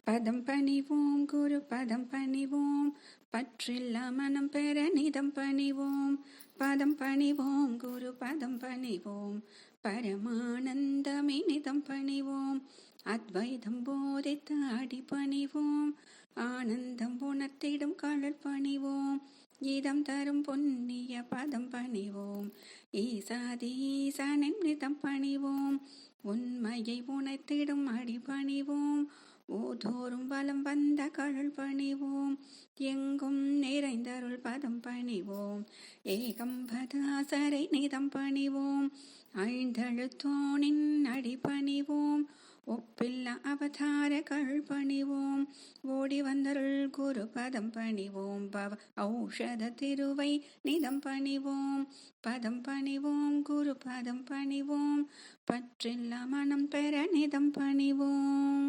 பதம் பணிவோம் குரு பதம் பணிவோம், பற்றில்லா மனம் பெற நிதம் பணிவோம். பதம் பணிவோம் குரு பதம் பணிவோம், பரமானந்தமே நிதம் பணிவோம். அத்வைதம் போதித்து அடி பணிவோம், ஆனந்தம் உணர்த்திடும் கடல் பணிவோம். இதம் தரும் பொன்னிய பதம் பணிவோம், ஈசாதி ஈசானின் நிதம் பணிவோம். உண்மையை உணர்த்திடும் அடி பணிவோம், ஓதோறும் வலம் வந்த கடல் பணிவோம். எங்கும் நிறைந்தருள் பதம் பணிவோம், ஏகம்பதாசரை நிதம் பணிவோம். ஐந்தெழுத்தோனின் அடி பணிவோம், ஒப்பில்லா அவதார கள் பணிவோம். ஓடி வந்தருள் குரு பதம் பணிவோம், பவ ஔஷத திருவை நிதம் பணிவோம். பதம் பணிவோம் குரு பதம் பணிவோம், பற்றில்லா மனம் பெற நிதம் பணிவோம்.